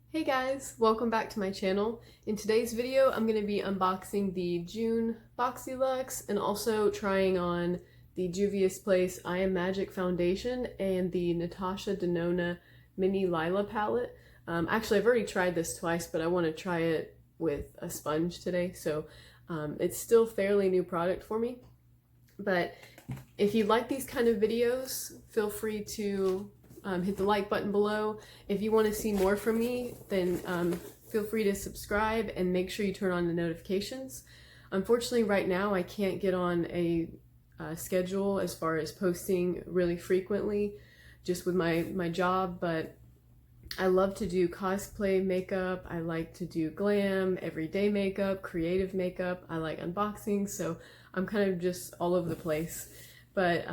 Hey guys, welcome back to my channel. In today's video, I'm going to be unboxing the June Boxyluxe and also trying on the Juvias Place I Magic Foundation and the Natasha Denona Mini Lila palette. Actually, I've already tried this twice, but I want to try it with a sponge today, so it's still fairly new product for me. But if you like these kind of videos, feel free to hit the like button below. If you want to see more from me, then feel free to subscribe and make sure you turn on the notifications. Unfortunately, right now I can't get on a schedule as far as posting really frequently just with my job, but I love to do cosplay makeup. I like to do glam, everyday makeup, creative makeup. I like unboxing, so I'm kind of just all over the place. But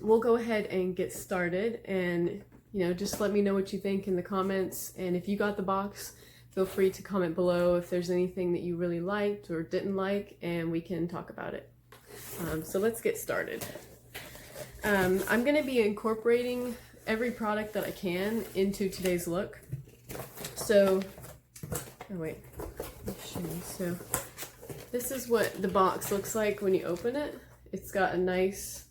we'll go ahead and get started, and just let me know what you think in the comments. And if you got the box, feel free to comment below if there's anything that you really liked or didn't like, and we can talk about it. So let's get started. I'm going to be incorporating every product that I can into today's look. So, oh wait, let me show you. So this is what the box looks like when you open it. It's got a nice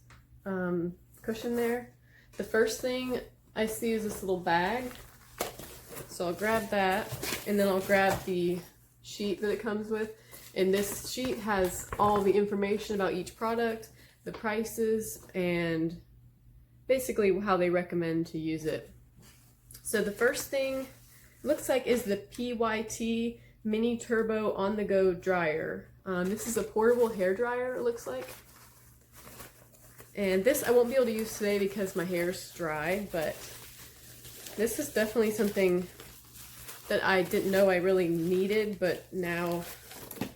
cushion there. The first thing I see is this little bag. So I'll grab that, and then I'll grab the sheet that it comes with. And this sheet has all the information about each product, the prices, and basically how they recommend to use it. So the first thing it looks like is the PYT Mini Turbo On-the-Go Dryer. This is a portable hair dryer, it looks like. And this I won't be able to use today because my hair's dry, but this is definitely something that I didn't know I really needed, but now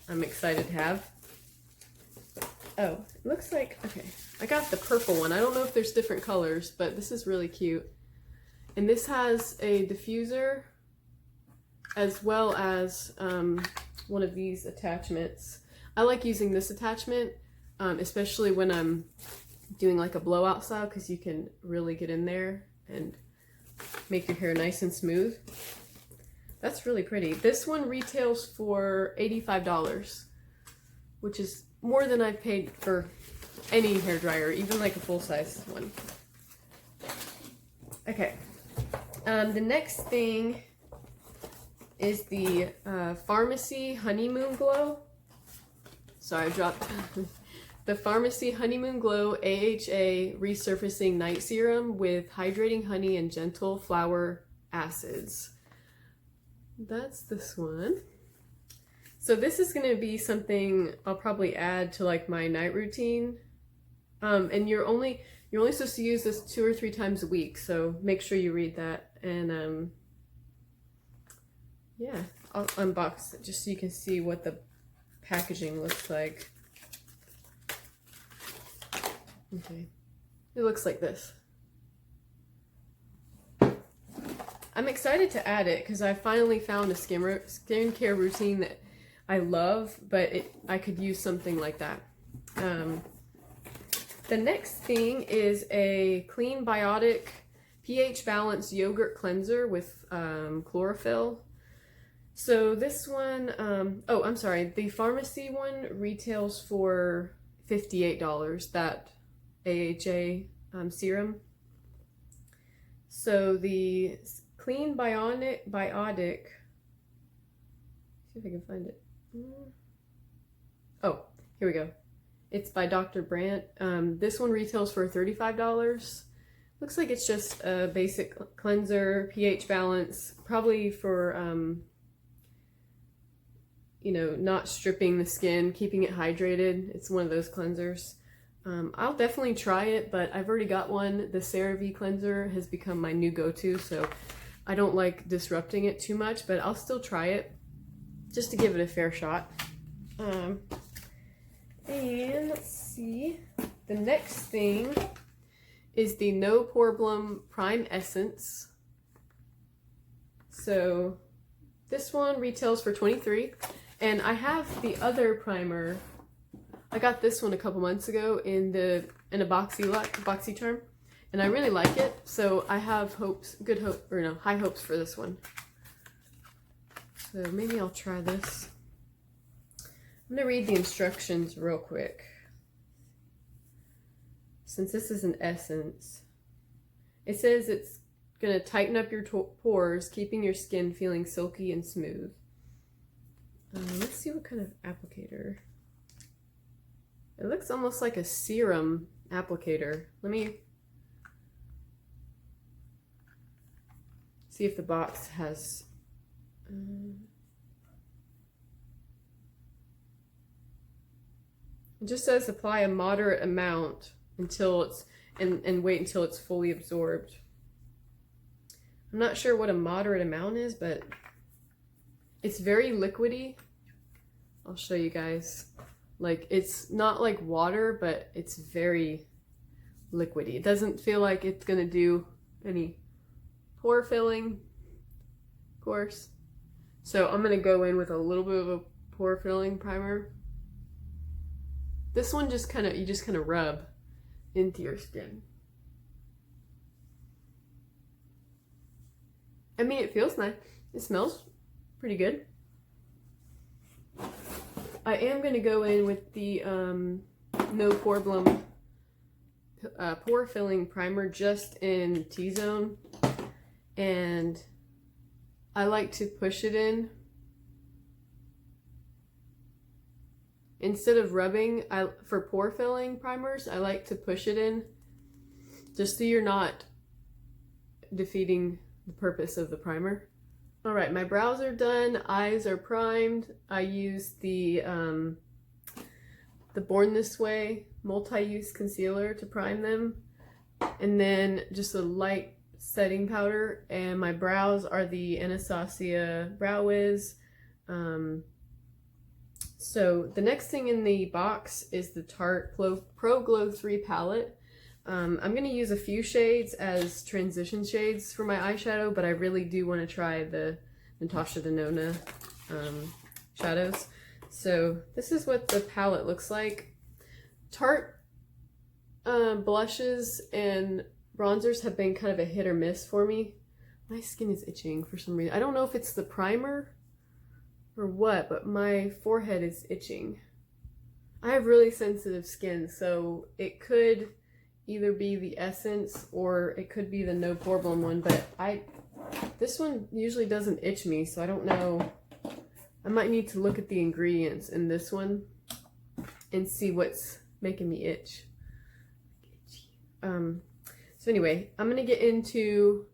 I'm excited to have. Oh, it looks like, okay, I got the purple one. I don't know if there's different colors, but this is really cute. And this has a diffuser as well as one of these attachments. I like using this attachment, especially when I'm doing like a blowout style, because you can really get in there and make your hair nice and smooth. That's really pretty. This one retails for $85, which is more than I've paid for any hair dryer, even like a full-size one. Okay, the next thing is the Pharmacy Honeymoon Glow. Sorry, I dropped the Pharmacy Honeymoon Glow AHA Resurfacing Night Serum with hydrating honey and gentle flower acids. That's this one. So this is going to be something I'll probably add to like my night routine. And you're only supposed to use this 2 or 3 times a week, so make sure you read that. And yeah, I'll unbox it just so you can see what the packaging looks like. Okay, it looks like this. I'm excited to add it because I finally found a skincare routine that I love, but I could use something like that. The next thing is a Clean Biotic pH Balanced Yogurt Cleanser with chlorophyll. So this one, oh, I'm sorry, the pharmacy one retails for $58, that AHA serum. So the Clean Biotic, see if I can find it. Oh, here we go. It's by Dr. Brandt. This one retails for $35. Looks like it's just a basic cleanser, pH balance, probably for, not stripping the skin, keeping it hydrated. It's one of those cleansers. I'll definitely try it, but I've already got one. The CeraVe cleanser has become my new go-to, so I don't like disrupting it too much, but I'll still try it just to give it a fair shot. And let's see, the next thing is the No Problem Prime Essence. So this one retails for $23, and I have the other primer. I got this one a couple months ago in a BoxyCharm, and I really like it, so I have high hopes for this one. So maybe I'll try this. I'm gonna read the instructions real quick. Since this is an essence, it says it's gonna tighten up your pores, keeping your skin feeling silky and smooth. Let's see what kind of applicator. It looks almost like a serum applicator. Let me see if the box has it just says apply a moderate amount until it's and wait until it's fully absorbed. I'm not sure what a moderate amount is, but it's very liquidy. I'll show you guys. Like, it's not like water, but it's very liquidy. It doesn't feel like it's gonna do any pore filling, of course. So I'm gonna go in with a little bit of a pore filling primer. This one just you just kind of rub into your skin. I mean, it feels nice. It smells pretty good. I am going to go in with the No Problem pore filling primer just in T-zone, and I like to push it in instead of rubbing. For pore filling primers, I like to push it in just so you're not defeating the purpose of the primer. All right, my brows are done, eyes are primed. I used the Born This Way multi-use concealer to prime them, and then just a light setting powder. And my brows are the Anastasia Brow Wiz. So the next thing in the box is the Tarte Pro Glow 3 palette. I'm going to use a few shades as transition shades for my eyeshadow, but I really do want to try the Natasha Denona shadows. So this is what the palette looks like. Tarte blushes and bronzers have been kind of a hit or miss for me. My skin is itching for some reason. I don't know if it's the primer or what, but my forehead is itching. I have really sensitive skin, so it could either be the essence or it could be the No Problem one, but this one usually doesn't itch me, so I don't know. I might need to look at the ingredients in this one and see what's making me itch. So anyway, I'm gonna get into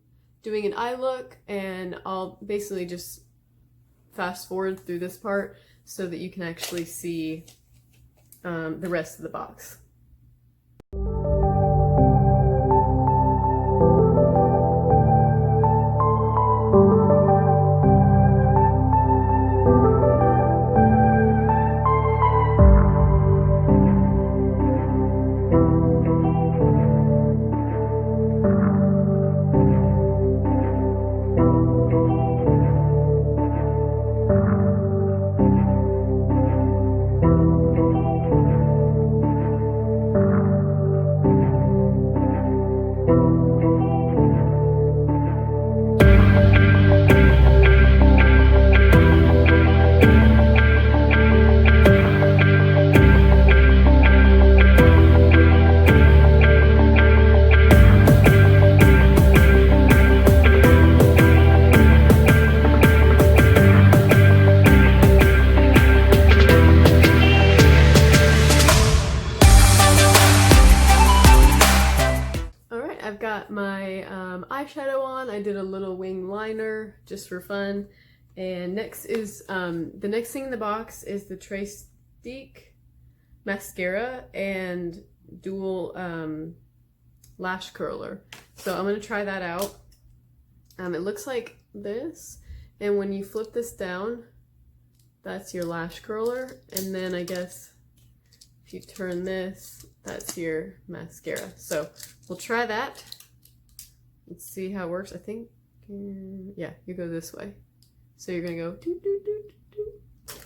doing an eye look, and I'll basically just fast forward through this part so that you can actually see the rest of the box. My eyeshadow on. I did a little wing liner just for fun, and next is the next thing in the box is the Trace Stick mascara and dual lash curler. So I'm gonna try that out. It looks like this, and when you flip this down, that's your lash curler, and then I guess if you turn this, that's your mascara. So we'll try that. Let's see how it works. I think, yeah, you go this way. So you're gonna go doo, doo, doo, doo, doo.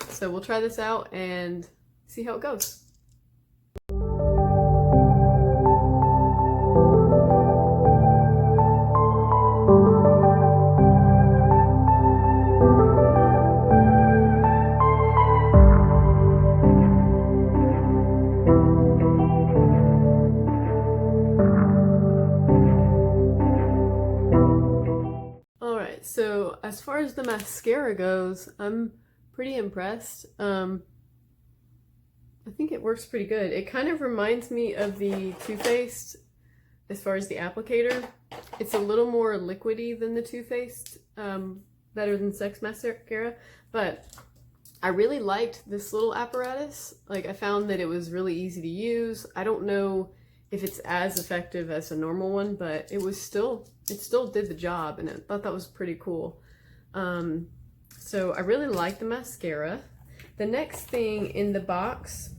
So we'll try this out and see how it goes. Alright, so as far as the mascara goes, I'm pretty impressed. I think it works pretty good. It kind of reminds me of the Too Faced as far as the applicator. It's a little more liquidy than the Too Faced, better than Sex Mascara, but I really liked this little apparatus. Like, I found that it was really easy to use. I don't know if it's as effective as a normal one, but it still did the job, and I thought that was pretty cool. So I really like the mascara. The next thing in the box,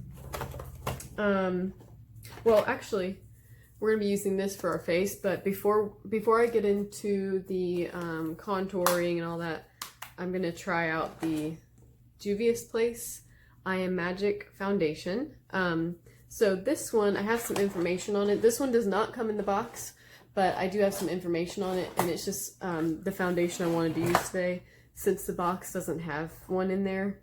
well, actually, we're gonna be using this for our face, but before I get into the contouring and all that, I'm gonna try out the Juvias Place I Am Magic foundation. So this one, I have some information on it. This one does not come in the box, but I do have some information on it, and it's just the foundation I wanted to use today since the box doesn't have one in there.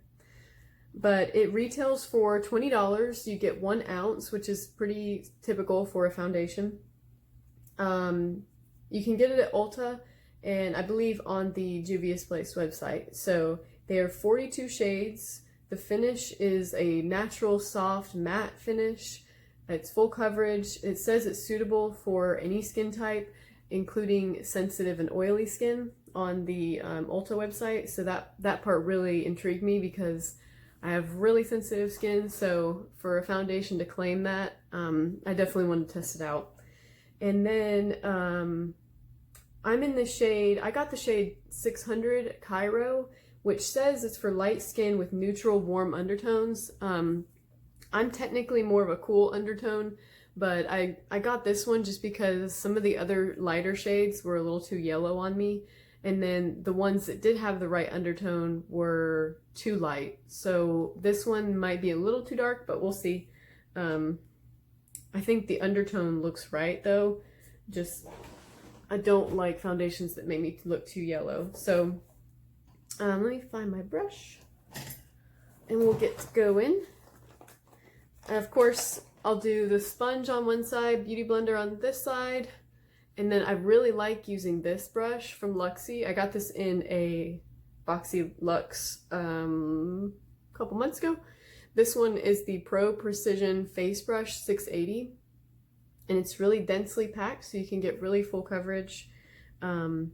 But it retails for $20. You get 1 ounce, which is pretty typical for a foundation. You can get it at Ulta, and I believe on the Juvias Place website. So they are 42 shades. The finish is a natural, soft, matte finish. It's full coverage. It says it's suitable for any skin type, including sensitive and oily skin on the Ulta website. So that part really intrigued me because I have really sensitive skin. So for a foundation to claim that, I definitely want to test it out. And then I'm in the shade, I got the shade 600 Cairo, which says it's for light skin with neutral warm undertones. I'm technically more of a cool undertone, but I got this one just because some of the other lighter shades were a little too yellow on me, and then the ones that did have the right undertone were too light. So this one might be a little too dark, but we'll see. I think the undertone looks right though. Just, I don't like foundations that make me look too yellow. So let me find my brush and we'll get going. And of course, I'll do the sponge on one side, Beauty Blender on this side, and then I really like using this brush from Luxie. I got this in a Boxyluxe a couple months ago. This one is the Pro Precision Face Brush 680, and it's really densely packed, so you can get really full coverage. And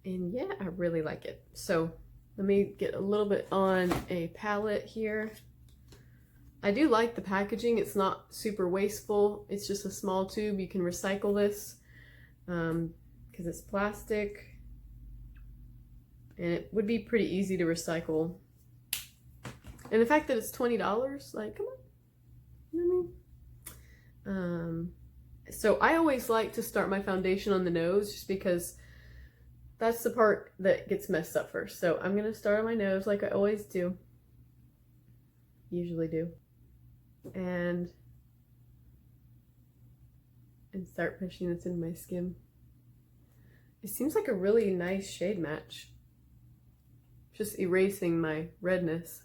yeah, I really like it. So let me get a little bit on a palette here. I do like the packaging. It's not super wasteful. It's just a small tube. You can recycle this because it's plastic. And it would be pretty easy to recycle. And the fact that it's $20, like, come on. You know what I mean? So I always like to start my foundation on the nose just because that's the part that gets messed up first. So I'm going to start on my nose like I always do. Usually do. And start pushing this into my skin. It seems like a really nice shade match. Just erasing my redness.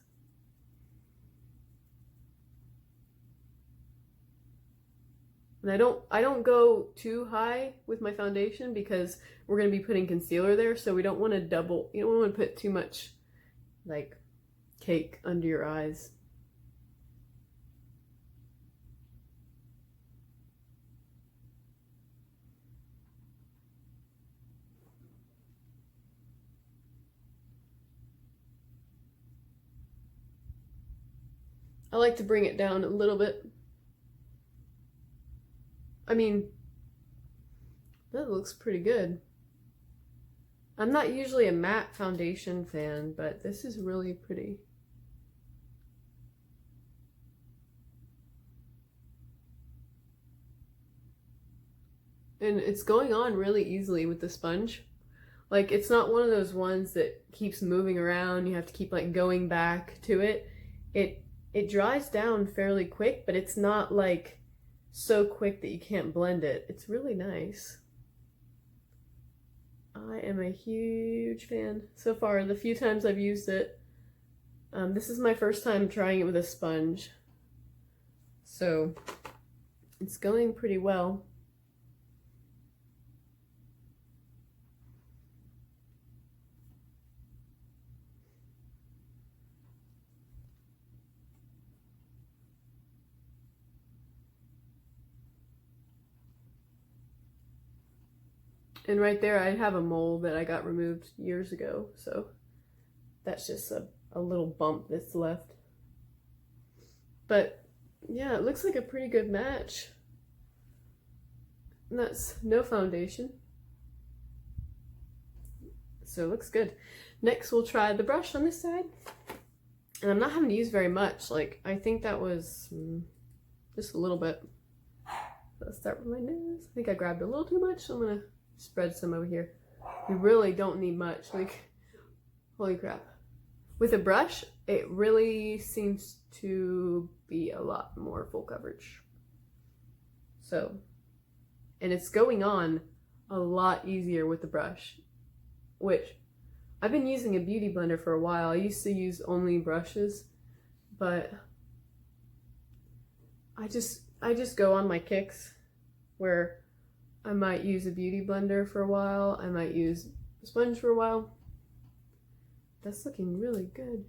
And I don't go too high with my foundation because we're going to be putting concealer there, so we don't want to you don't want to put too much like cake under your eyes. I like to bring it down a little bit. I mean, that looks pretty good. I'm not usually a matte foundation fan, but this is really pretty. And it's going on really easily with the sponge. Like, it's not one of those ones that keeps moving around. You have to keep like going back to it. It dries down fairly quick, but it's not like so quick that you can't blend it. It's really nice. I am a huge fan so far. The few times I've used it, this is my first time trying it with a sponge, so it's going pretty well. And right there I have a mole that I got removed years ago, so that's just a little bump that's left. But yeah, it looks like a pretty good match. And that's no foundation. So it looks good. Next we'll try the brush on this side. And I'm not having to use very much. Like, I think that was just a little bit. Let's start with my nose. I think I grabbed a little too much, so I'm gonna spread some over here. You really don't need much. Like, holy crap. With a brush, it really seems to be a lot more full coverage. So, and it's going on a lot easier with the brush, which I've been using a beauty blender for a while. I used to use only brushes, but I just go on my kicks where I might use a beauty blender for a while, I might use a sponge for a while. That's looking really good.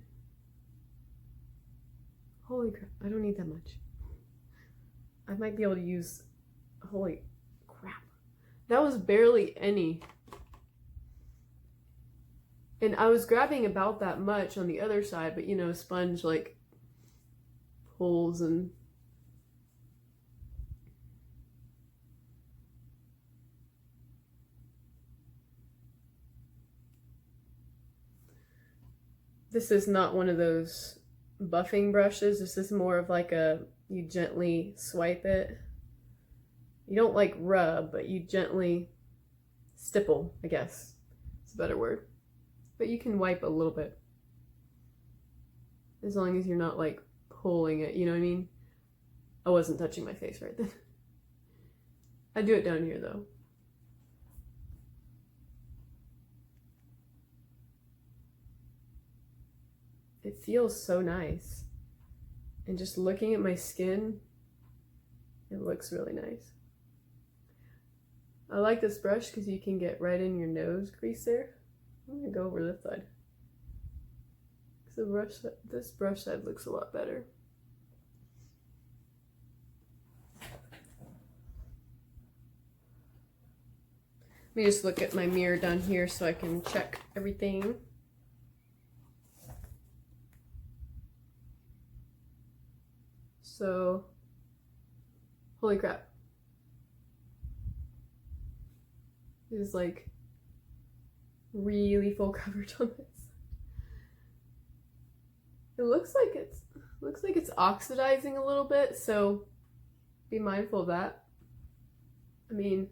Holy crap, I don't need that much. I might be able to use, holy crap. That was barely any. And I was grabbing about that much on the other side, but you know, sponge like pulls and this is not one of those buffing brushes. This is more of like you gently swipe it. You don't like rub, but you gently stipple, I guess. It's a better word. But you can wipe a little bit. As long as you're not like pulling it, you know what I mean? I wasn't touching my face right then. I do it down here though. It feels so nice. And just looking at my skin, it looks really nice. I like this brush because you can get right in your nose crease there. I'm gonna go over this side. So this brush side looks a lot better. Let me just look at my mirror down here so I can check everything. So, holy crap. This is like really full coverage on this. It looks like it's oxidizing a little bit, so be mindful of that. I mean,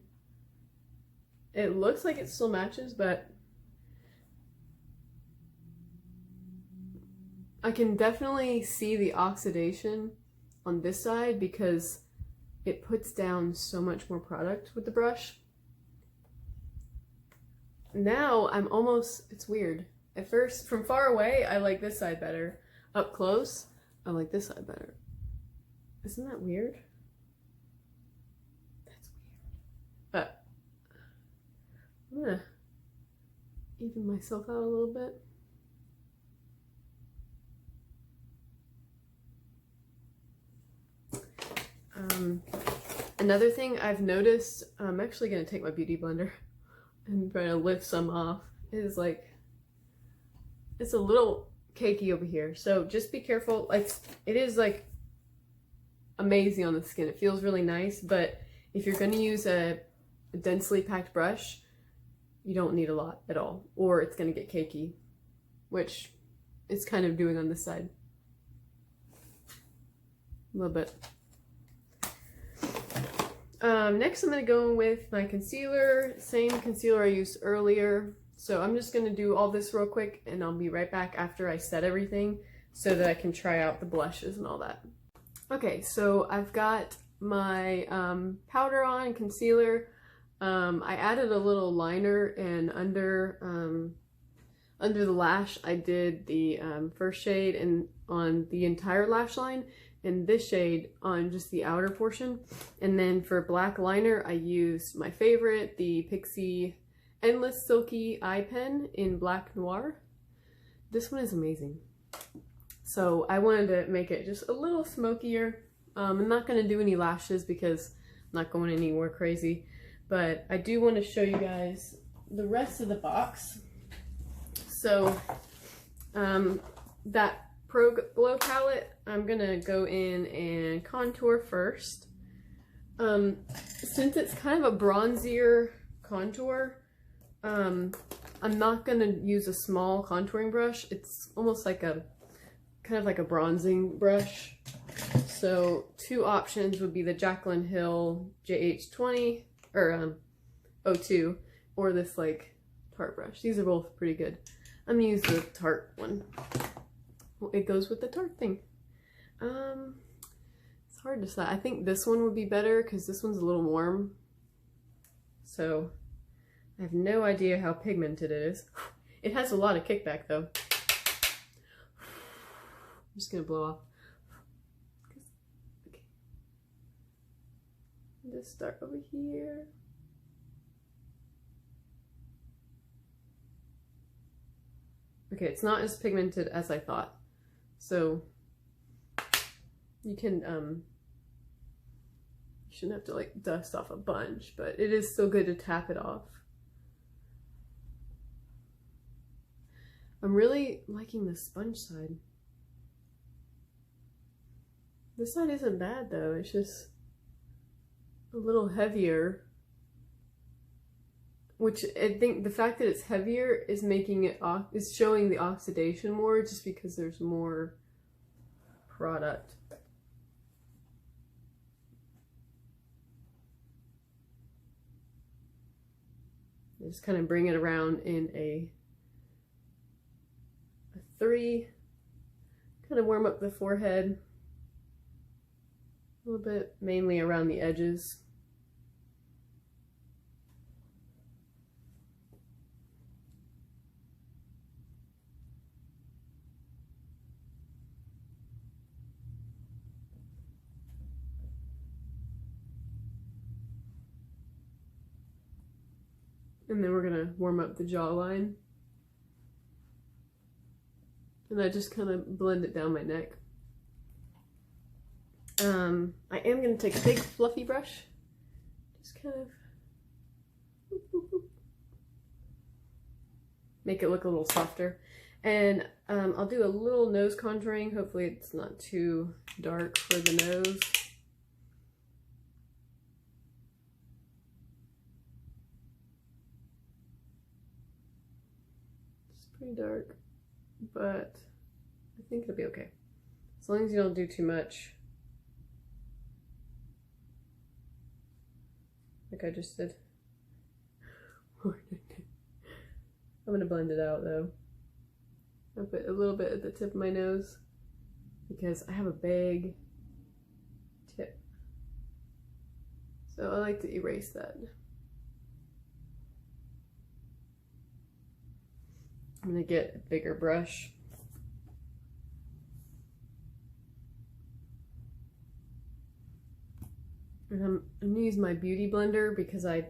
it looks like it still matches, but I can definitely see the oxidation on this side because it puts down so much more product with the brush. Now it's weird. At first, from far away, I like this side better. Up close, I like this side better. Isn't that weird? That's weird. But I'm gonna even myself out a little bit. Another thing I've noticed, I'm actually gonna take my beauty blender and try to lift some off, is like, it's a little cakey over here. So just be careful. Like, it is like amazing on the skin. It feels really nice, but if you're gonna use a densely packed brush, you don't need a lot at all, or it's gonna get cakey, which it's kind of doing on this side. A little bit. Next I'm going to go with my concealer, same concealer I used earlier. So I'm just going to do all this real quick and I'll be right back after I set everything so that I can try out the blushes and all that. Okay, so I've got my powder on, concealer. I added a little liner, and under the lash I did the first shade and on the entire lash line, and this shade on just the outer portion. And then for black liner, I used my favorite, the Pixie Endless Silky Eye Pen in Black Noir. This one is amazing. So I wanted to make it just a little smokier. I'm not going to do any lashes because I'm not going anywhere crazy. but I do want to show you guys the rest of the box. So that Pro Glow palette, I'm gonna go in and contour first. Since it's kind of a bronzier contour, I'm not gonna use a small contouring brush. It's almost like a kind of like a bronzing brush. So two options would be the Jaclyn Hill JH20 or 02, or this like Tarte brush. These are both pretty good. I'm gonna use the Tarte one. Well, it goes with the Tarte thing. It's hard to decide. I think this one would be better because this one's a little warm. So I have no idea how pigmented it is. It has a lot of kickback though. I'm just gonna blow off. Okay. Just start over here. Okay, it's not as pigmented as I thought. So you can, you shouldn't have to like dust off a bunch, but it is still good to tap it off. I'm really liking the sponge side. This side isn't bad though, it's just a little heavier. Which I think the fact that it's heavier is making it, is showing the oxidation more just because there's more product. Just kind of bring it around in a 3. Kind of warm up the forehead a little bit, mainly around the edges. And then we're gonna warm up the jawline. And I just kind of blend it down my neck. I am gonna take a big fluffy brush. Just kind of make it look a little softer. And I'll do a little nose contouring. Hopefully it's not too dark for the nose. Pretty dark, but I think it'll be okay. As long as you don't do too much. Like I just did. I'm gonna blend it out though. I'll put a little bit at the tip of my nose because I have a big tip. So I like to erase that. I'm gonna get a bigger brush. And I'm gonna use my beauty blender because I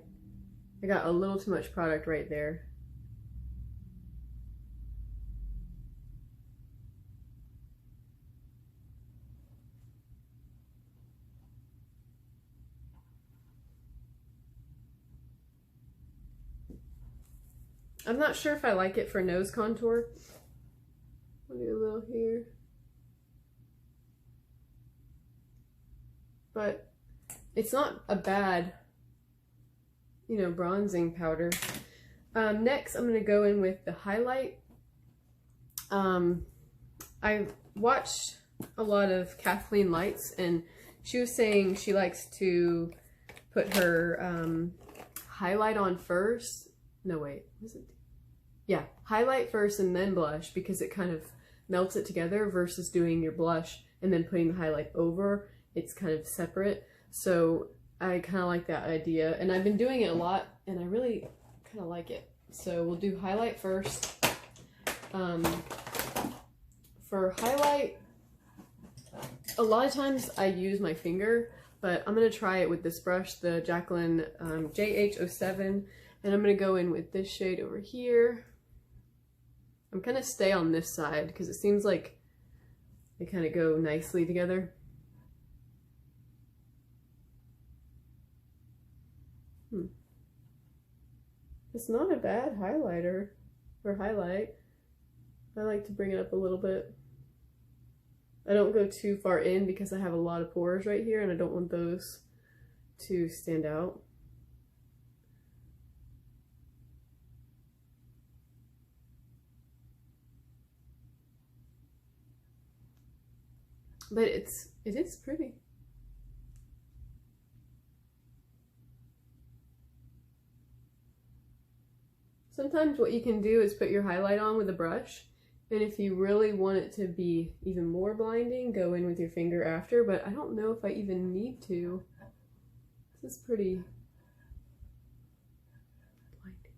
got a little too much product right there. I'm not sure if I like it for nose contour. I'll do a little here. But it's not a bad, you know, bronzing powder. Next, I'm going to go in with the highlight. I watched a lot of Kathleen Lights, and she was saying she likes to put her highlight on first. No, wait, is it? Yeah, highlight first and then blush because it kind of melts it together versus doing your blush and then putting the highlight over. It's kind of separate. So I kind of like that idea, and I've been doing it a lot and I really kind of like it. So we'll do highlight first. For highlight, a lot of times I use my finger, but I'm going to try it with this brush, the Jaclyn JH07, and I'm going to go in with this shade over here. I'm going to stay on this side because it seems like they kind of go nicely together. It's not a bad highlighter or highlight. I like to bring it up a little bit. I don't go too far in because I have a lot of pores right here and I don't want those to stand out. But it is pretty. Sometimes what you can do is put your highlight on with a brush, and if you really want it to be even more blinding, go in with your finger after, but I don't know if I even need to. This is pretty blinding.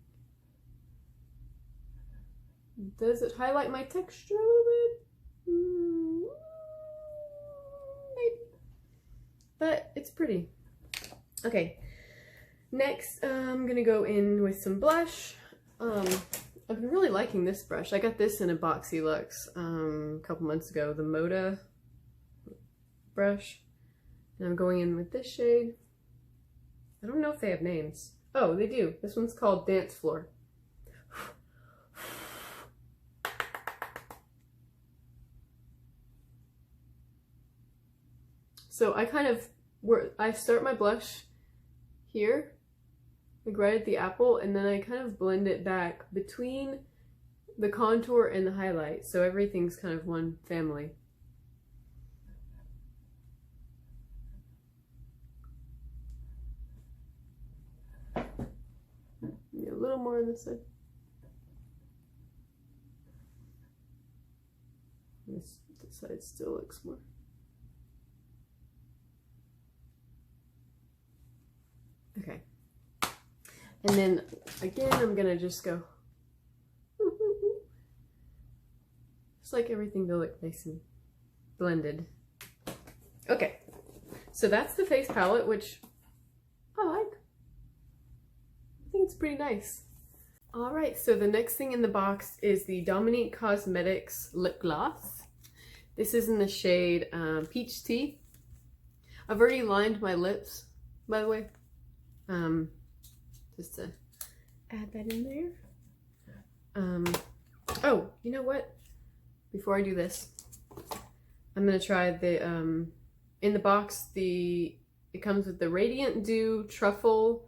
Does it highlight my texture a little bit? Maybe. But it's pretty. Okay, next I'm gonna go in with some blush. I've been really liking this brush. I got this in a Boxyluxe a couple months ago, the Moda brush. And I'm going in with this shade. I don't know if they have names. Oh, they do. This one's called Dance Floor. So I start my blush here, like right at the apple, and then I kind of blend it back between the contour and the highlight, so everything's kind of one family. Yeah, a little more on this side. This side still looks more. Okay. And then again, I'm gonna just go, just like everything to look nice and blended. Okay, so that's the face palette, which I like. I think it's pretty nice. All right, so the next thing in the box is the Dominique Cosmetics lip gloss. This is in the shade Peach Tea. I've already lined my lips, by the way. Just to add that in there. Oh, you know what? Before I do this, I'm gonna try the, in the box, it comes with the Radiant Dew Truffle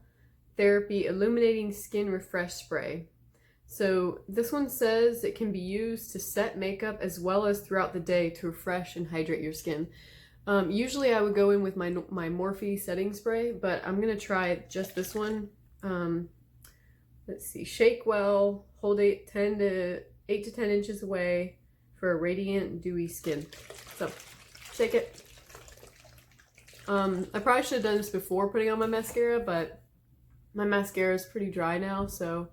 Therapy Illuminating Skin Refresh Spray. So this one says it can be used to set makeup as well as throughout the day to refresh and hydrate your skin. Usually I would go in with my Morphe setting spray, but I'm gonna try just this one. Let's see, shake well, hold 8 to 10 inches away for a radiant, dewy skin. So, shake it. I probably should have done this before putting on my mascara, but my mascara is pretty dry now, so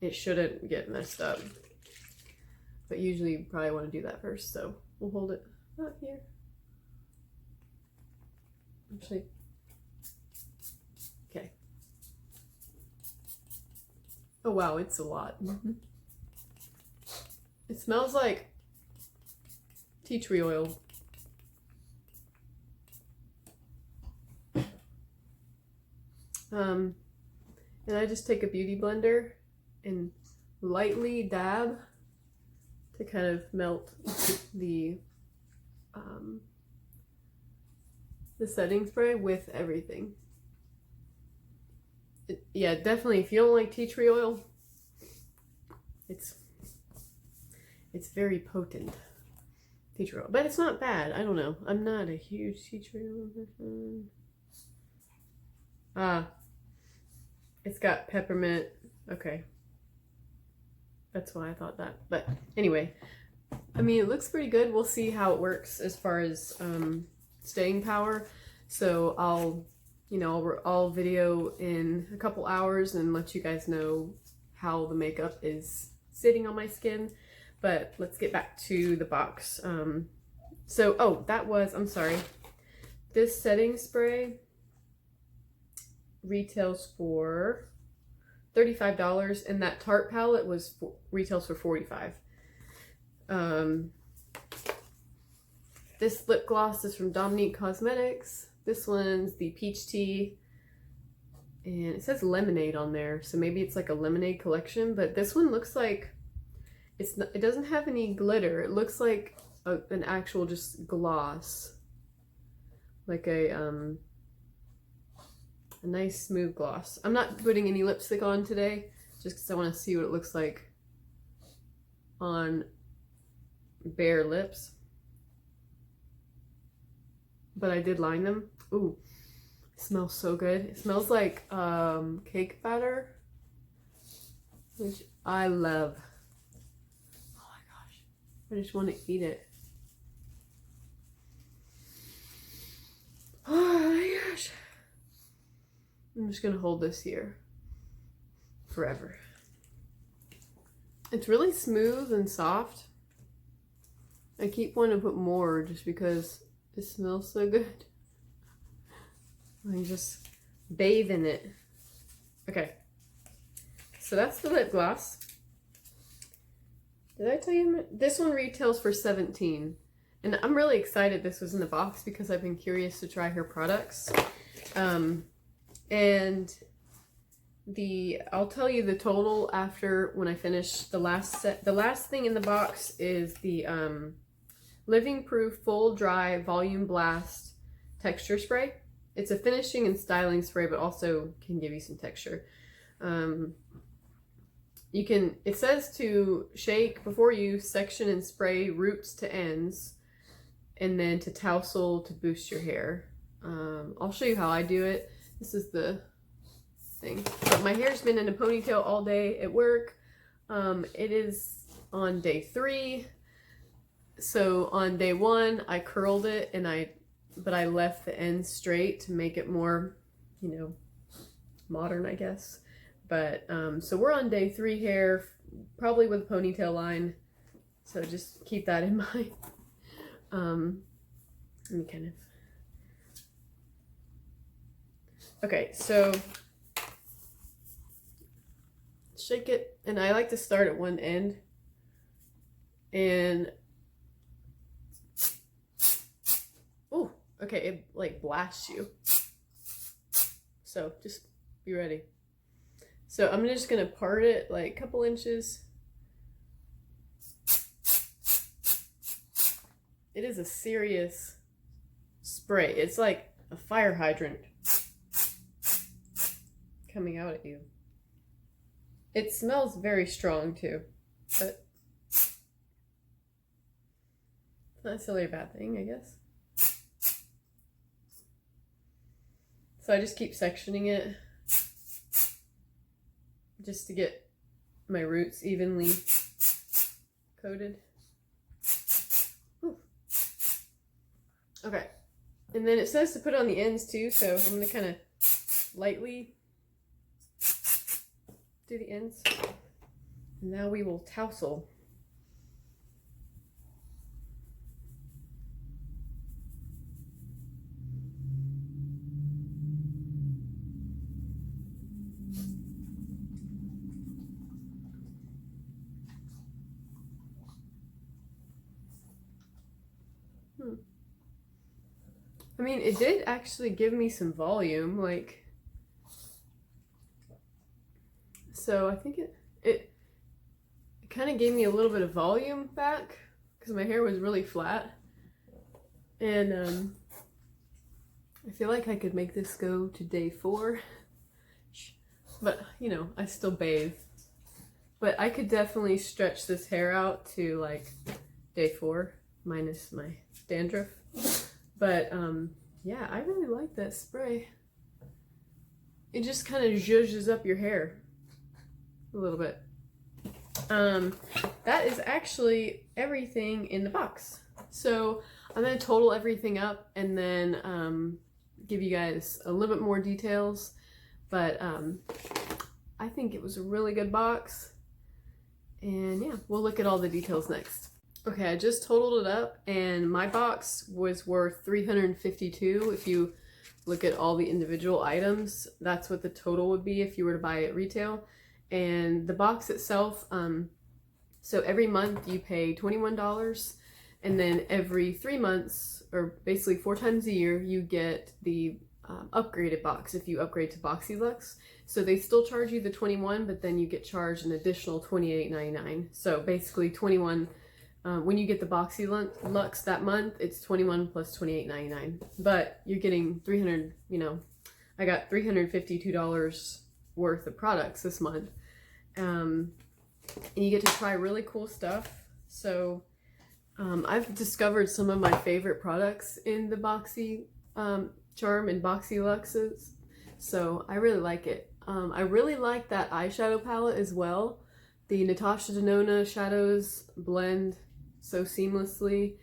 it shouldn't get messed up. But usually you probably want to do that first, so we'll hold it up here. Actually, okay. Oh wow, it's a lot. It smells like tea tree oil. And I just take a beauty blender and lightly dab to kind of melt the setting spray with everything. Yeah, definitely, if you don't like tea tree oil, it's very potent, tea tree oil. But it's not bad. I don't know. I'm not a huge tea tree oil person. It's got peppermint. Okay. That's why I thought that. But anyway, I mean, it looks pretty good. We'll see how it works as far as staying power. So I'll video in a couple hours and let you guys know how the makeup is sitting on my skin. But let's get back to the box. I'm sorry. This setting spray retails for $35, and that Tarte palette retails for $45. This lip gloss is from Dominique Cosmetics. This one's the Peach Tea, And it says lemonade on there, so maybe it's like a lemonade collection, but this one looks like it doesn't have any glitter. It looks like an actual just gloss. Like a nice smooth gloss. I'm not putting any lipstick on today just because I want to see what it looks like on bare lips. But I did line them. Ooh, it smells so good. It smells like cake batter, which I love. Oh my gosh, I just want to eat it. Oh my gosh. I'm just gonna hold this here forever. It's really smooth and soft. I keep wanting to put more just because it smells so good. I just bathe in it. Okay, so that's the lip gloss. Did I tell you this one retails for $17? And I'm really excited this was in the box because I've been curious to try her products. And I'll tell you the total after when I finish the last set. The last thing in the box is the Living Proof Full Dry Volume Blast Texture Spray. It's a finishing and styling spray, but also can give you some texture. It says to shake before use, section and spray roots to ends, and then to tousle to boost your hair. I'll show you how I do it. This is the thing. But my hair's been in a ponytail all day at work. It is on day 3. So on day 1, I curled it but I left the ends straight to make it more, you know, modern, I guess. But so we're on day 3 hair, probably with a ponytail line. So just keep that in mind. Let me kind of. Okay, so shake it, and I like to start at one end, and oh, okay, it like blasts you. So just be ready. So I'm just gonna part it like a couple inches. It is a serious spray. It's like a fire hydrant coming out at you. It smells very strong too, but it's not necessarily a bad thing, I guess. So I just keep sectioning it just to get my roots evenly coated. Ooh. Okay, and then it says to put it on the ends too, so I'm going to kind of lightly do the ends. And now we will tousle. I mean, it did actually give me some volume, like, so I think it kind of gave me a little bit of volume back because my hair was really flat. And I feel like I could make this go to day 4, but you know, I still bathe. But I could definitely stretch this hair out to like day 4 minus my dandruff. But yeah, I really like that spray. It just kind of zhuzhes up your hair a little bit. That is actually everything in the box. So I'm going to total everything up and then give you guys a little bit more details. But I think it was a really good box. And yeah, we'll look at all the details next. Okay, I just totaled it up and my box was worth $352. If you look at all the individual items, that's what the total would be if you were to buy it retail. And the box itself, so every month you pay $21, and then every 3 months, or basically 4 times a year, you get the upgraded box if you upgrade to Boxyluxe. So they still charge you the $21, but then you get charged an additional $28.99. So basically 21, when you get the Boxyluxe that month, it's 21 plus $28.99. But you're getting 300, you know, I got $352 worth of products this month. And you get to try really cool stuff. So I've discovered some of my favorite products in the Boxy Charm and Boxyluxes, so I really like it. I really like that eyeshadow palette as well. The Natasha Denona shadows blend so seamlessly.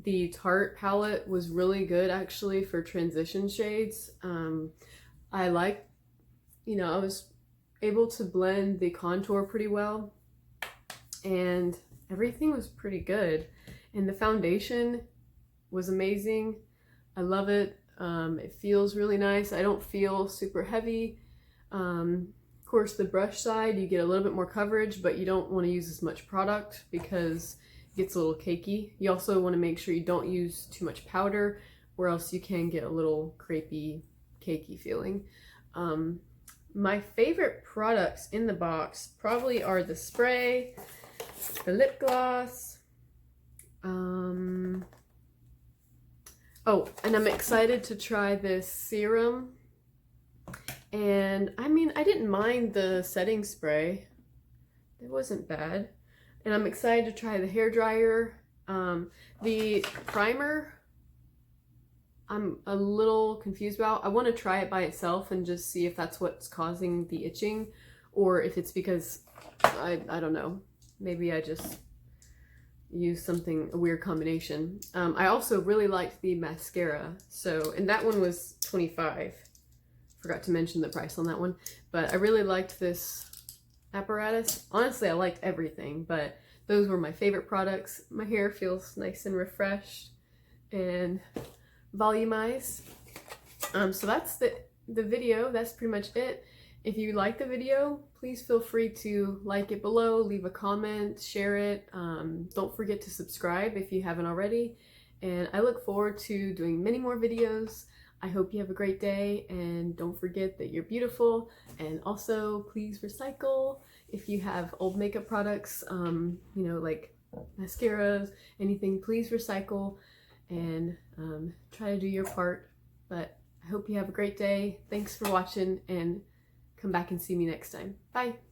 The Tarte palette was really good actually for transition shades. I like, you know, I was able to blend the contour pretty well, and everything was pretty good. And the foundation was amazing. I love it. It feels really nice. I don't feel super heavy. Of course, the brush side, you get a little bit more coverage, but you don't want to use as much product because it gets a little cakey. You also want to make sure you don't use too much powder, or else you can get a little crepey, cakey feeling. My favorite products in the box probably are the spray, the lip gloss, oh, and I'm excited to try this serum. And I mean, I didn't mind the setting spray. It wasn't bad. And I'm excited to try the hair dryer. The primer, I'm a little confused about. I want to try it by itself and just see if that's what's causing the itching, or if it's because, I don't know. Maybe I just use a weird combination. I also really liked the mascara. So, and that one was $25. Forgot to mention the price on that one. But I really liked this apparatus. Honestly, I liked everything, but those were my favorite products. My hair feels nice and refreshed and volumized. So that's the video. That's pretty much it. If you like the video, please feel free to like it below, leave a comment, share it. Don't forget to subscribe if you haven't already. And I look forward to doing many more videos. I hope you have a great day, and don't forget that you're beautiful. And also, please recycle. If you have old makeup products, you know, like mascaras, anything, please recycle and try to do your part. But I hope you have a great day. Thanks for watching, and come back and see me next time. Bye!